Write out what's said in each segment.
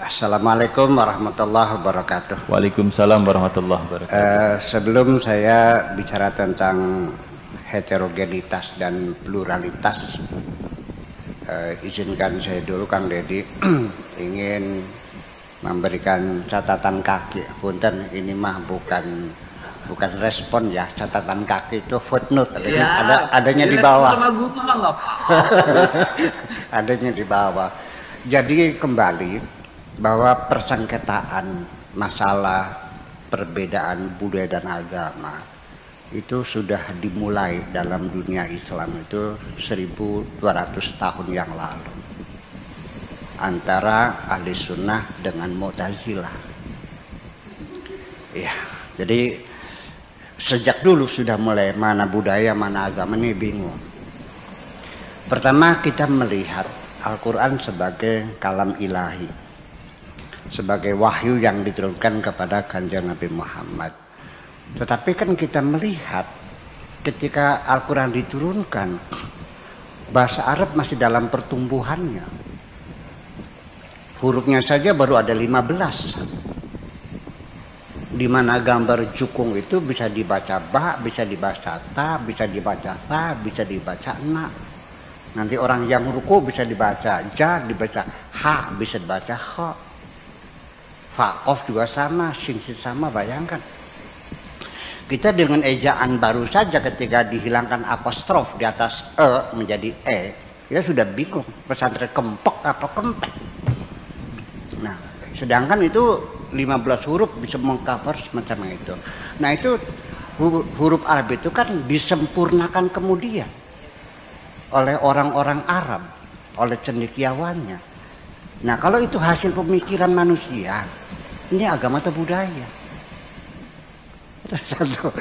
Assalamualaikum warahmatullahi wabarakatuh. Waalaikumsalam warahmatullahi wabarakatuh. Sebelum saya bicara tentang heterogenitas dan pluralitas, izinkan saya dulu Kang Deddy ingin memberikan catatan kaki. Punten, ini mah bukan respon ya, catatan kaki itu footnote, adanya di bawah. Adanya di bawah. Jadi kembali bahwa persengketaan masalah perbedaan budaya dan agama itu sudah dimulai dalam dunia Islam itu 1200 tahun yang lalu antara ahli sunnah dengan Mu'tazilah. Ya, jadi sejak dulu sudah mulai mana budaya mana agama ini bingung. Pertama kita melihat Al-Quran sebagai kalam ilahi, sebagai wahyu yang diturunkan kepada Kanjeng Nabi Muhammad. Tetapi kan kita melihat ketika Al-Quran diturunkan, bahasa Arab masih dalam pertumbuhannya. Hurufnya saja baru ada 15. Di mana gambar jukung itu bisa dibaca ba, bisa dibaca ta, bisa dibaca sa, bisa dibaca na. Nanti orang yang ruku bisa dibaca ja, dibaca ha, bisa dibaca kha. Fakof juga sama, sin sama, bayangkan. Kita dengan ejaan baru saja ketika dihilangkan apostrof di atas e menjadi e, kita sudah bingung pesantren kempek apa kempek. Nah, sedangkan itu 15 huruf bisa mengcover semacam itu. Nah, itu huruf Arab itu kan disempurnakan kemudian oleh orang-orang Arab, oleh cendekiawannya. Nah, kalau itu hasil pemikiran manusia, ini agama atau budaya? Satu.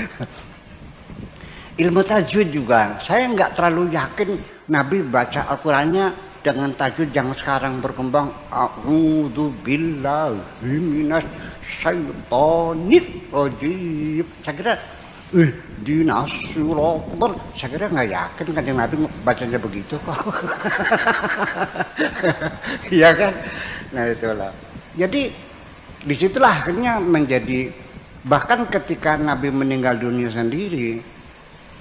Ilmu tajwid juga, saya nggak terlalu yakin Nabi baca Al-Qurannya dengan tajwid yang sekarang berkembang. A'udzu billahi minas syaitonir rajim. Saya kira ihdinas siratal. Saya kira nggak yakin kan yang Nabi bacanya begitu kok. Iya kan? Nah itulah. Jadi disitulah akhirnya menjadi, bahkan ketika Nabi meninggal dunia sendiri,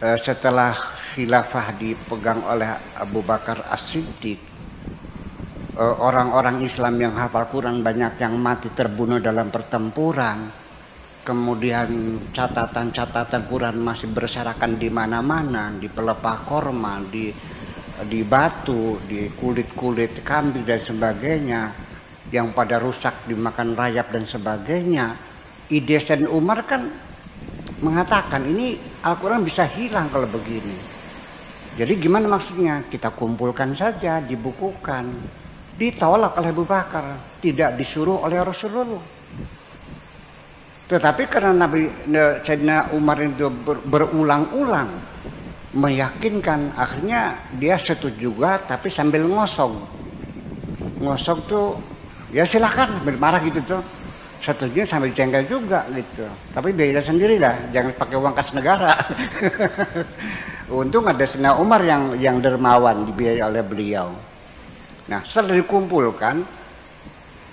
setelah khilafah dipegang oleh Abu Bakar As-Siddiq, orang-orang Islam yang hafal Quran banyak yang mati terbunuh dalam pertempuran. Kemudian catatan-catatan Quran masih berserakan di mana-mana, di pelepah korma, di batu, di kulit-kulit kambing dan sebagainya, yang pada rusak dimakan rayap dan sebagainya. Ide Sayyidina Umar kan mengatakan ini Al-Quran bisa hilang kalau begini. Jadi gimana maksudnya? Kita kumpulkan saja, dibukukan. Ditolak oleh Abu Bakar, tidak disuruh oleh Rasulullah. Tetapi karena Nabi Sayyidina Umar itu berulang-ulang meyakinkan, akhirnya dia setuju juga, tapi sambil ngosong. Ngosong tuh ya silakan, sambil marah gitu tuh. Setuju sambil jengkel juga gitu. Tapi biaya sendiri lah, jangan pakai uang kas negara. Untung ada Sayyidina Umar yang dermawan, dibiayai oleh beliau. Nah, setelah dikumpulkan,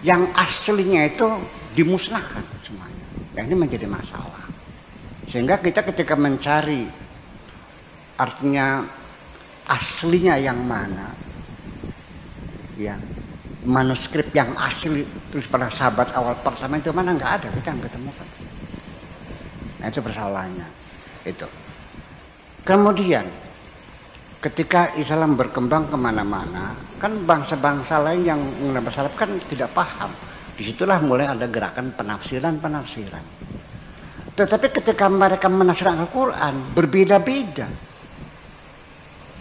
yang aslinya itu dimusnahkan semuanya. Dan ini menjadi masalah. Sehingga kita ketika mencari artinya aslinya yang mana, ya, manuskrip yang asli terus pada sahabat awal pertama itu mana, nggak ada, kita nggak ketemukan. Nah itu persoalannya itu. Kemudian ketika Islam berkembang kemana-mana, kan bangsa-bangsa lain yang mengenal salaf kan tidak paham. Disitulah mulai ada gerakan penafsiran. Tetapi ketika mereka menafsirkan Al-Quran berbeda-beda.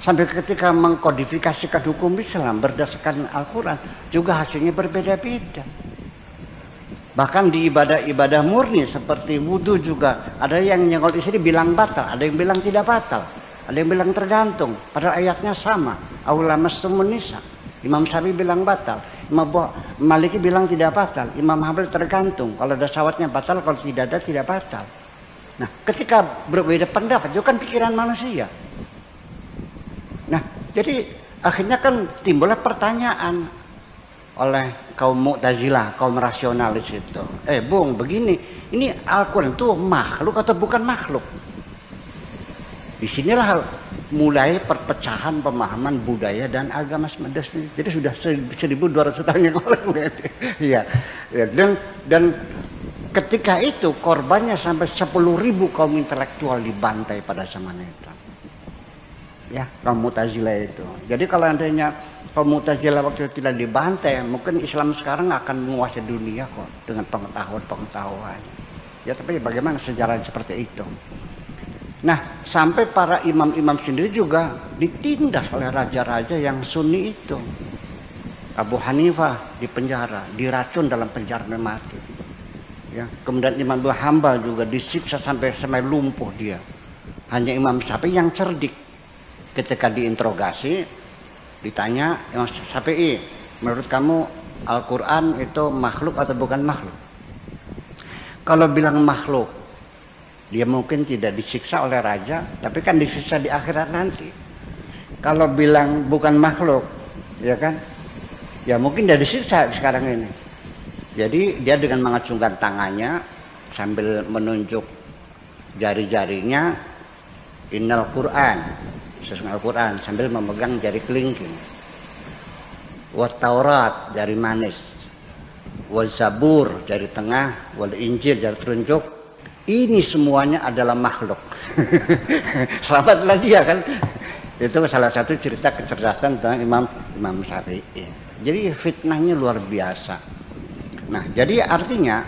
Sampai ketika mengkodifikasikan hukum Islam berdasarkan Al-Quran juga hasilnya berbeda-beda. Bahkan di ibadah-ibadah murni seperti wudhu juga ada yang nyengol istri bilang batal, ada yang bilang tidak batal, ada yang bilang tergantung. Padahal ayatnya sama. Aula mastumun nisa. Imam Syafi'i bilang batal, Imam Maliki bilang tidak batal, Imam Hambali tergantung. Kalau ada syawatnya batal, kalau tidak ada tidak batal. Nah, ketika berbeda pendapat itu kan pikiran manusia. Nah, jadi akhirnya kan timbullah pertanyaan, oleh kaum Mu'tazilah, kaum rasionalis itu. Bung, begini, ini Al-Quran itu makhluk atau bukan makhluk? Disinilah mulai perpecahan pemahaman budaya dan agama semesta. Jadi sudah 1200 tahun yang lalu. Ya. Dan ketika itu korbannya sampai 10.000 kaum intelektual dibantai pada zaman itu. Ya, kaum Mu'tazilah itu. Jadi kalau andainya kaum Mu'tazilah waktu itu tidak dibantai, mungkin Islam sekarang akan menguasai dunia kok dengan pengetahuan. Ya, tapi bagaimana sejarah seperti itu? Nah, sampai para imam-imam sendiri juga ditindas oleh raja-raja yang Sunni itu. Abu Hanifah dipenjara, diracun dalam penjara mati. Ya, kemudian Imam Abu Hambal juga disiksa sampai lumpuh dia. Hanya Imam Syafi'i yang cerdik. Ketika diinterogasi, ditanya, Imam Syafi'i, menurut kamu Al-Quran itu makhluk atau bukan makhluk? Kalau bilang makhluk, dia mungkin tidak disiksa oleh raja, tapi kan disiksa di akhirat nanti. Kalau bilang bukan makhluk, ya kan? Ya mungkin dia disiksa sekarang ini. Jadi dia dengan mengacungkan tangannya sambil menunjuk jari-jarinya, Innal Quran, sesungguhnya Al-Quran, sambil memegang jari kelingking. Wat Taurat, jari manis. Wal Zabur, jari tengah. Wal Injil, jari telunjuk. Ini semuanya adalah makhluk. Selamatlah dia kan. Itu salah satu cerita kecerdasan tentang Imam Syafi'i. Jadi fitnahnya luar biasa. Nah, jadi artinya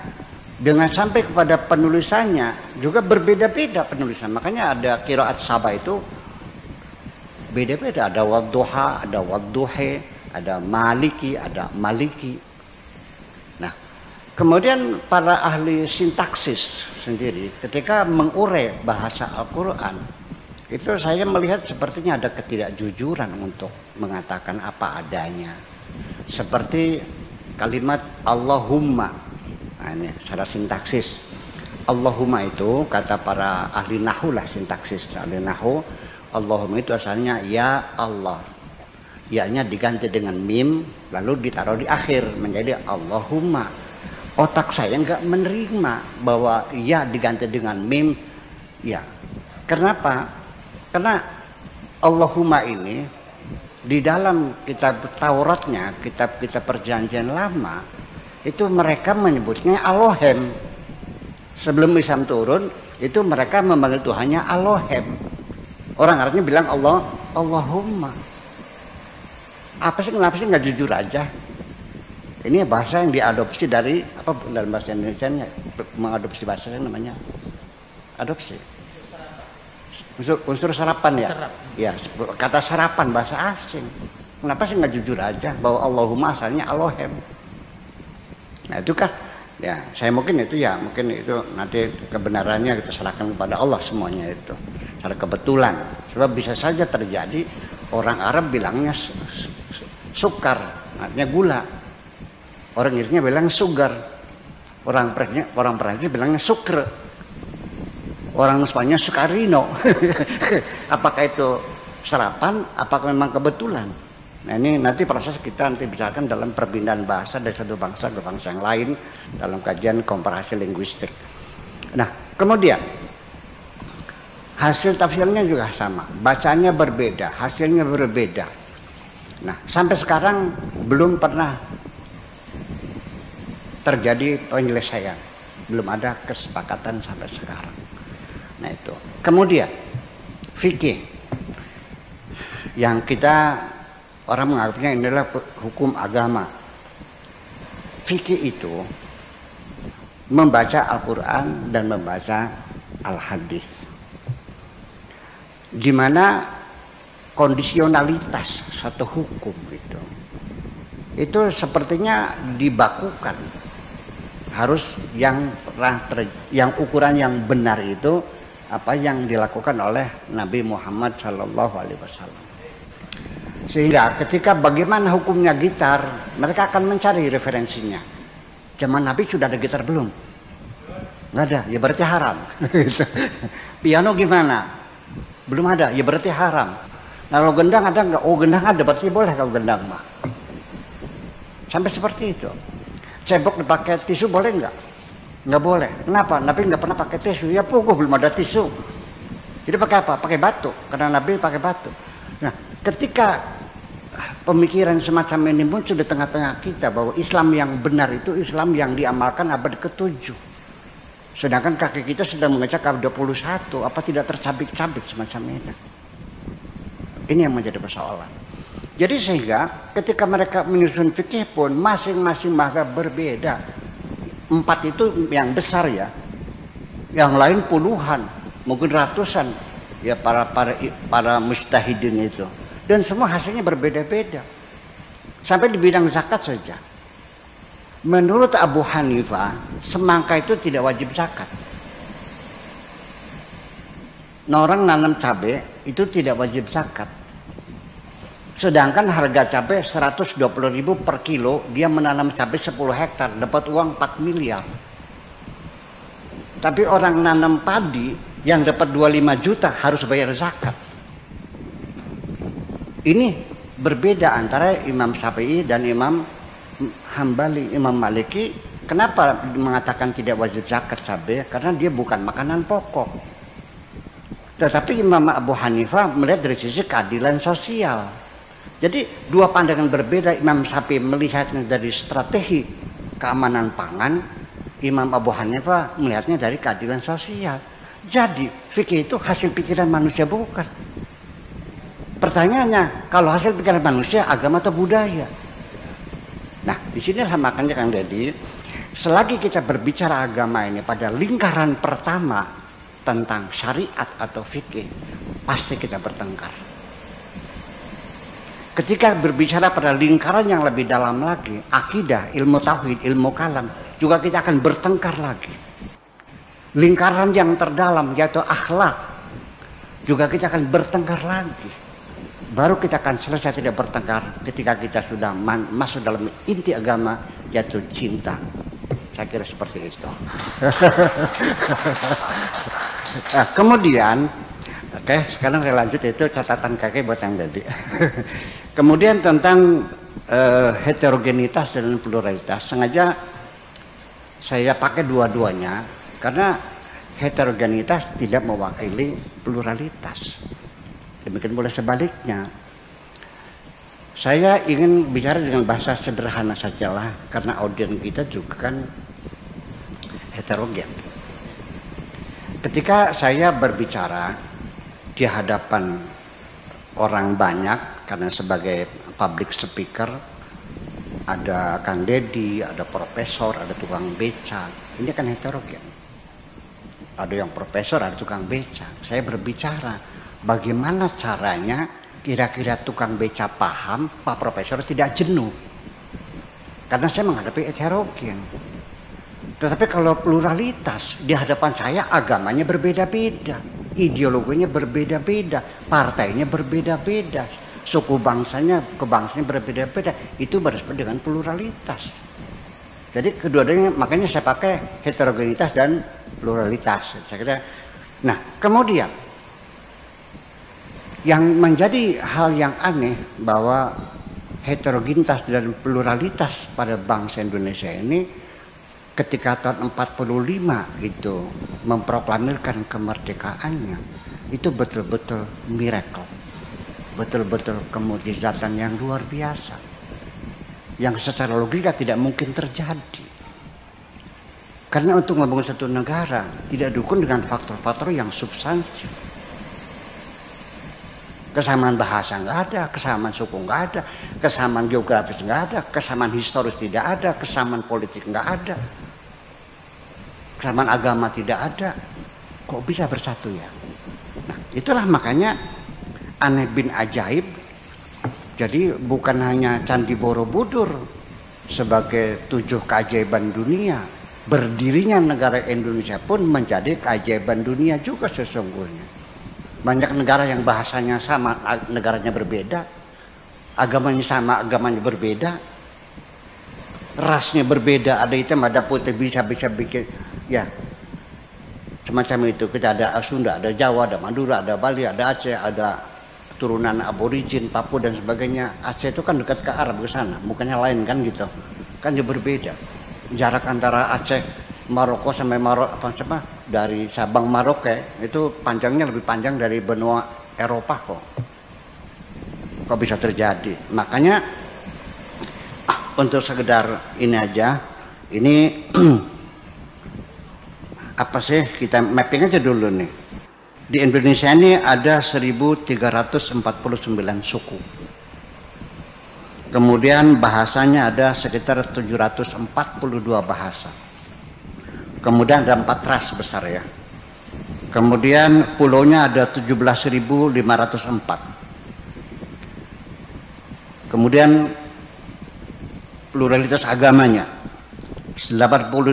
dengan sampai kepada penulisannya juga berbeda-beda penulisan. Makanya ada qiraat Sabah itu beda-beda. Ada wadduha, ada wadduhe, ada maliki, ada maliki. Nah, kemudian para ahli sintaksis sendiri ketika mengurai bahasa Al-Quran itu saya melihat sepertinya ada ketidakjujuran untuk mengatakan apa adanya, seperti kalimat Allahumma. Nah, ini secara sintaksis Allahumma itu kata para ahli nahu lah, sintaksis ahli nahu, Allahumma itu asalnya ya Allah, ya-nya diganti dengan mim lalu ditaruh di akhir menjadi Allahumma. Otak saya nggak menerima bahwa ya diganti dengan mim. Ya, kenapa? Karena Allahumma ini di dalam kitab Tauratnya, kitab-kitab perjanjian lama itu mereka menyebutnya Elohim. Sebelum Islam turun itu mereka memanggil Tuhannya Elohim. Orang Arabnya bilang Allahumma. Apa sih, kenapa sih nggak jujur aja? Ini bahasa yang diadopsi dari apa, dalam bahasa Indonesia mengadopsi bahasa yang namanya adopsi. Unsur sarapan ya. Ya, kata sarapan bahasa asing. Kenapa sih nggak jujur aja bahwa Allahumma asalnya Elohim? Nah itu kan, ya saya mungkin itu nanti kebenarannya kita serahkan kepada Allah semuanya itu. Secara kebetulan, sebab bisa saja terjadi orang Arab bilangnya sukar, artinya gula. Orang Inggrisnya bilang sugar, orang Perancis bilangnya sucre, orang Spanyol sukarino. Apakah itu serapan? Apakah memang kebetulan? Nah ini nanti proses kita nanti bicarakan dalam perbincangan bahasa dari satu bangsa ke bangsa yang lain dalam kajian komparasi linguistik. Nah kemudian hasil tafsirnya juga sama, bacanya berbeda, hasilnya berbeda. Nah sampai sekarang belum pernah terjadi penyelesaian, belum ada kesepakatan sampai sekarang. Nah itu. Kemudian fikih yang kita orang menganggapnya ini adalah hukum agama. Fikih itu membaca Al-Quran dan membaca Al-Hadis, di mana kondisionalitas satu hukum itu sepertinya dibakukan. Harus yang ukuran yang benar itu apa yang dilakukan oleh Nabi Muhammad SAW. Sehingga ketika bagaimana hukumnya gitar, mereka akan mencari referensinya. Zaman Nabi sudah ada gitar belum? Nggak ada, ya berarti haram. Piano gimana? Belum ada, ya berarti haram. Nah, kalau gendang ada nggak? Oh gendang ada, berarti boleh kalau gendang mah. Sampai seperti itu. Cebok dipakai tisu boleh nggak? Nggak boleh. Kenapa? Nabi nggak pernah pakai tisu. Ya pukul belum ada tisu. Jadi pakai apa? Pakai batu. Karena Nabi pakai batu. Nah, ketika pemikiran semacam ini muncul di tengah-tengah kita bahwa Islam yang benar itu Islam yang diamalkan abad ke-7. Sedangkan kaki kita sedang mengecek abad 21. Apa tidak tercabik-cabik semacam ini? Ini yang menjadi persoalan. Jadi sehingga ketika mereka menyusun fikih pun masing-masing mazhab berbeda. 4 itu yang besar ya, yang lain puluhan, mungkin ratusan ya para mujtahidin itu, dan semua hasilnya berbeda-beda. Sampai di bidang zakat saja, menurut Abu Hanifah semangka itu tidak wajib zakat. Orang nanam cabai itu tidak wajib zakat. Sedangkan harga cabai 120.000 per kilo, dia menanam cabai 10 hektar, dapat uang 4 miliar. Tapi orang nanam padi yang dapat 25 juta harus bayar zakat. Ini berbeda antara Imam Syafi'i dan Imam Hambali. Imam Maliki kenapa mengatakan tidak wajib zakat cabai? Karena dia bukan makanan pokok. Tetapi Imam Abu Hanifah melihat dari sisi keadilan sosial. Jadi dua pandangan berbeda. Imam Syafi'i melihatnya dari strategi keamanan pangan, Imam Abu Hanifah melihatnya dari keadilan sosial. Jadi fikih itu hasil pikiran manusia bukan. Pertanyaannya, kalau hasil pikiran manusia agama atau budaya? Nah, disinilah makanya Kang Deddy, selagi kita berbicara agama ini pada lingkaran pertama tentang syariat atau fikih, pasti kita bertengkar. Ketika berbicara pada lingkaran yang lebih dalam lagi, akidah, ilmu tauhid, ilmu kalam, juga kita akan bertengkar lagi. Lingkaran yang terdalam yaitu akhlak, juga kita akan bertengkar lagi. Baru kita akan selesai tidak bertengkar ketika kita sudah masuk dalam inti agama, yaitu cinta. Saya kira seperti itu. Nah, kemudian, oke, sekarang saya lanjut, itu catatan kaki buat yang tadi. Kemudian tentang heterogenitas dan pluralitas, sengaja saya pakai dua-duanya karena heterogenitas tidak mewakili pluralitas. Demikian pula sebaliknya. Saya ingin bicara dengan bahasa sederhana sajalah karena audiens kita juga kan heterogen. Ketika saya berbicara di hadapan orang banyak, karena sebagai public speaker, ada Kang Deddy, ada profesor, ada tukang beca, ini kan heterogen. Ada yang profesor, ada tukang beca. Saya berbicara bagaimana caranya kira-kira tukang beca paham, Pak Profesor tidak jenuh. Karena saya menghadapi heterogen. Tetapi kalau pluralitas, di hadapan saya agamanya berbeda-beda, ideologinya berbeda-beda, partainya berbeda-beda, suku bangsanya, kebangsanya berbeda-beda. Itu bersebut dengan pluralitas. Jadi kedua-duanya, makanya saya pakai heterogenitas dan pluralitas. Saya kira. Nah, kemudian yang menjadi hal yang aneh bahwa heterogenitas dan pluralitas pada bangsa Indonesia ini ketika tahun 45 itu memproklamirkan kemerdekaannya, itu betul-betul miracle, betul-betul kemujizatan yang luar biasa, yang secara logika tidak mungkin terjadi. Karena untuk membangun satu negara tidak didukung dengan faktor-faktor yang substansi. Kesamaan bahasa nggak ada, kesamaan suku nggak ada, kesamaan geografis nggak ada, kesamaan historis tidak ada, kesamaan politik nggak ada, kesamaan agama tidak ada. Kok bisa bersatu ya? Nah, itulah makanya aneh bin ajaib. Jadi bukan hanya Candi Borobudur sebagai 7 keajaiban dunia, berdirinya negara Indonesia pun menjadi keajaiban dunia juga sesungguhnya. Banyak negara yang bahasanya sama, negaranya berbeda, agamanya sama, agamanya berbeda, rasnya berbeda, ada hitam, ada putih, bisa bikin, ya semacam itu. Kita ada Sunda, ada Jawa, ada Madura, ada Bali, ada Aceh, ada keturunan aborigin, Papua dan sebagainya. Aceh itu kan dekat ke Arab ke sana, bukannya lain kan gitu. Kan jauh berbeda. Jarak antara Aceh, Maroko sampai dari Sabang Merauke itu panjangnya lebih panjang dari benua Eropa kok. Kok bisa terjadi? Makanya untuk sekedar ini aja, ini apa sih, kita mapping aja dulu nih. Di Indonesia ini ada 1349 suku. Kemudian bahasanya ada sekitar 742 bahasa. Kemudian ada 4 ras besar ya. Kemudian pulaunya ada 17.504. Kemudian pluralitas agamanya 81,1%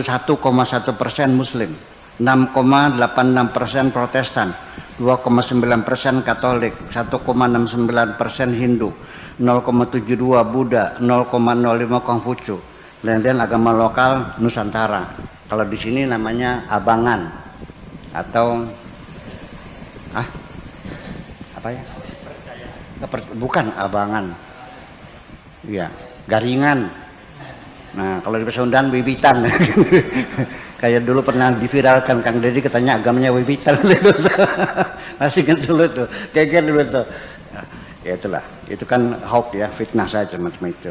Muslim, 6,86% Protestan, 2,9% Katolik, 1,69% Hindu, 0,72 Buddha, 0,05 Konghucu, dan agama lokal Nusantara. Kalau di sini namanya Abangan atau apa ya? Bukan Abangan, ya Garingan. Nah, kalau di Pasundan Wiwitan. Kayak dulu pernah diviralkan Kang Deddy katanya agamanya Wiwitan. Masih ingat dulu tuh, kayak dulu tuh. Nah, ya itulah, itu kan hoax ya, fitnah saja macam itu.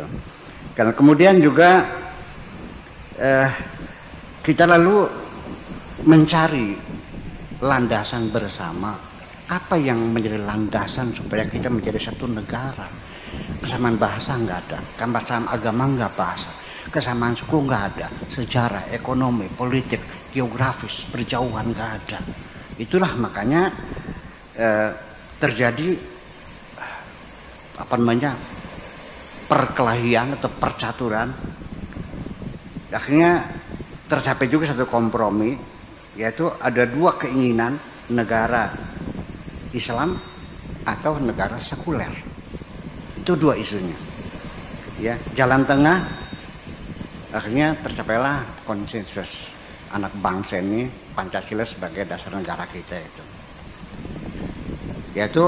Dan kemudian juga kita lalu mencari landasan bersama, apa yang menjadi landasan supaya kita menjadi satu negara. Kesamaan bahasa nggak ada, kesamaan agama nggak bahasa, kesamaan suku nggak ada, sejarah, ekonomi, politik, geografis, perjauhan nggak ada. Itulah makanya terjadi apa namanya perkelahian atau percaturan. Akhirnya tercapai juga satu kompromi, yaitu ada 2 keinginan, negara Islam atau negara sekuler. Itu 2 isunya. Ya, jalan tengah akhirnya tercapailah konsensus anak bangsa ini, Pancasila sebagai dasar negara kita itu. Yaitu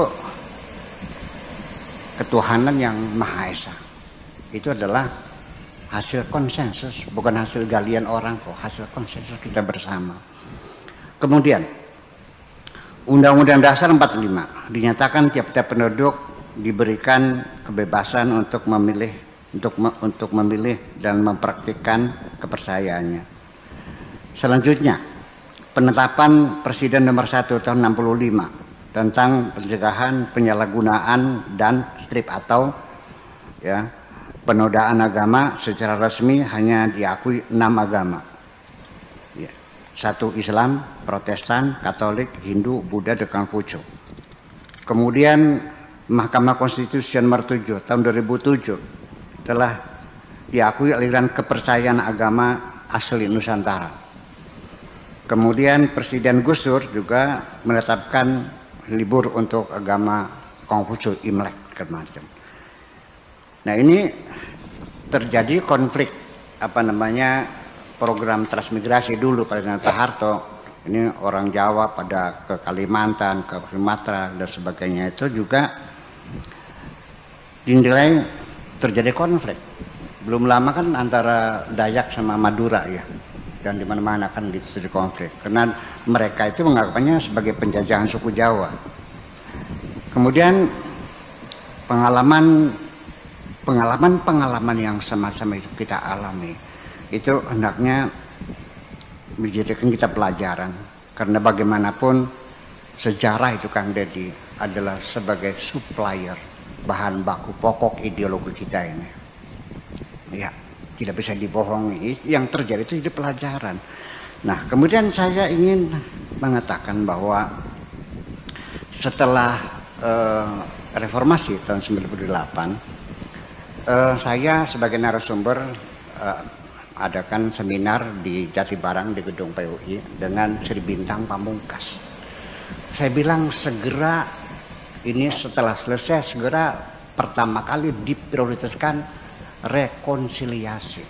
ketuhanan yang Maha Esa. Itu adalah hasil konsensus, bukan hasil galian orang kok, hasil konsensus kita bersama. Kemudian Undang-Undang Dasar 45 dinyatakan tiap-tiap penduduk diberikan kebebasan untuk memilih dan mempraktikkan kepercayaannya. Selanjutnya, penetapan Presiden nomor 1 tahun 65 tentang pencegahan penyalahgunaan dan strip atau ya penodaan agama secara resmi hanya diakui 6 agama. Ya. 1 Islam, Protestan, Katolik, Hindu, Buddha, dan Konghucu. Kemudian Mahkamah Konstitusi nomor 7 tahun 2007 telah diakui aliran kepercayaan agama asli Nusantara. Kemudian Presiden Gus Dur juga menetapkan libur untuk agama Konghucu, Imlek, macam. Nah, ini terjadi konflik program transmigrasi dulu pada Pak Harto. Ini orang Jawa pada ke Kalimantan, ke Sumatera dan sebagainya, itu juga dinilai terjadi konflik. Belum lama kan antara Dayak sama Madura ya, dan di mana-mana kan terjadi konflik karena mereka itu menganggapnya sebagai penjajahan suku Jawa. Kemudian pengalaman yang sama-sama itu kita alami itu hendaknya menjadikan kita pelajaran, karena bagaimanapun sejarah itu Kang Deddy adalah sebagai supplier bahan baku pokok ideologi kita ini. Ya, tidak bisa dibohongi. Yang terjadi itu jadi pelajaran. Nah, kemudian saya ingin mengatakan bahwa setelah reformasi tahun 98, saya sebagai narasumber adakan seminar di Jatibarang di gedung PUI dengan Sri Bintang Pamungkas. Saya bilang segera ini setelah selesai segera pertama kali diprioritaskan rekonsiliasi.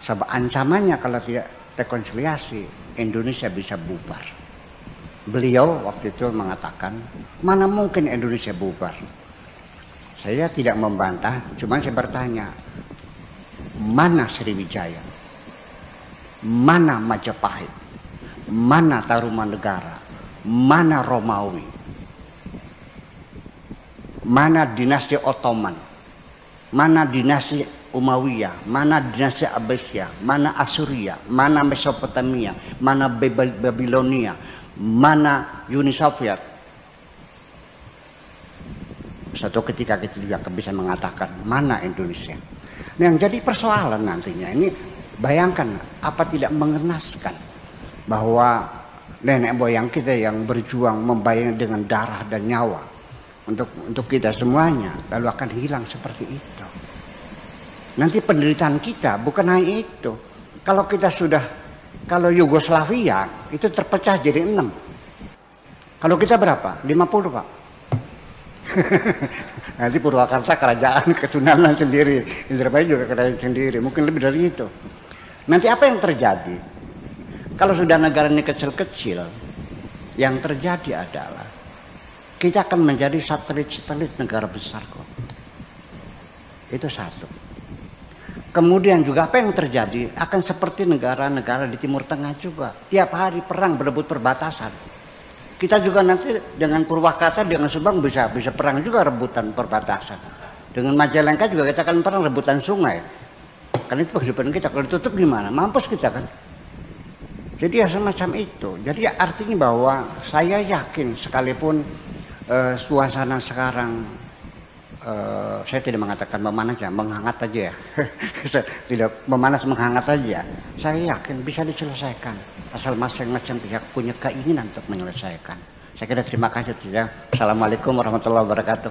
Sebab ancamannya kalau tidak rekonsiliasi Indonesia bisa bubar. Beliau waktu itu mengatakan mana mungkin Indonesia bubar. Saya tidak membantah, cuma saya bertanya, mana Sriwijaya, mana Majapahit, mana Tarumanegara, mana Romawi, mana dinasti Ottoman, mana dinasti Umayyah, mana dinasti Abbasiyah, mana Asuria, mana Mesopotamia, mana Babilonia, mana Uni Soviet. Suatu ketika kita juga bisa mengatakan mana Indonesia. Nah, yang jadi persoalan nantinya ini, bayangkan apa tidak mengenaskan bahwa nenek moyang kita yang berjuang membayar dengan darah dan nyawa untuk kita semuanya lalu akan hilang seperti itu. Nanti penderitaan kita bukan hanya itu. Kalau kita kalau Yugoslavia itu terpecah jadi 6. Kalau kita berapa? 50, Pak. Nanti Purwakarta kerajaan Ketuhanan sendiri, Indramayu juga kerajaan sendiri, mungkin lebih dari itu. Nanti apa yang terjadi? Kalau sudah negara ini kecil-kecil, yang terjadi adalah kita akan menjadi satelit-satelit negara besar kok. Itu satu. Kemudian juga apa yang terjadi akan seperti negara-negara di Timur Tengah juga. Tiap hari perang berebut perbatasan. Kita juga nanti dengan Purwakarta, dengan Subang bisa perang juga rebutan perbatasan. Dengan Majalengka juga kita akan perang rebutan sungai. Karena itu kehidupan kita. Kalau ditutup gimana? Mampus kita kan. Jadi ya semacam itu. Jadi artinya bahwa saya yakin sekalipun suasana sekarang saya tidak mengatakan memanas ya, menghangat aja ya. Tidak memanas, menghangat aja. Saya yakin bisa diselesaikan asal masing-masing pihak punya keinginan untuk menyelesaikan. Saya kira terima kasih ya. Assalamualaikum warahmatullahi wabarakatuh.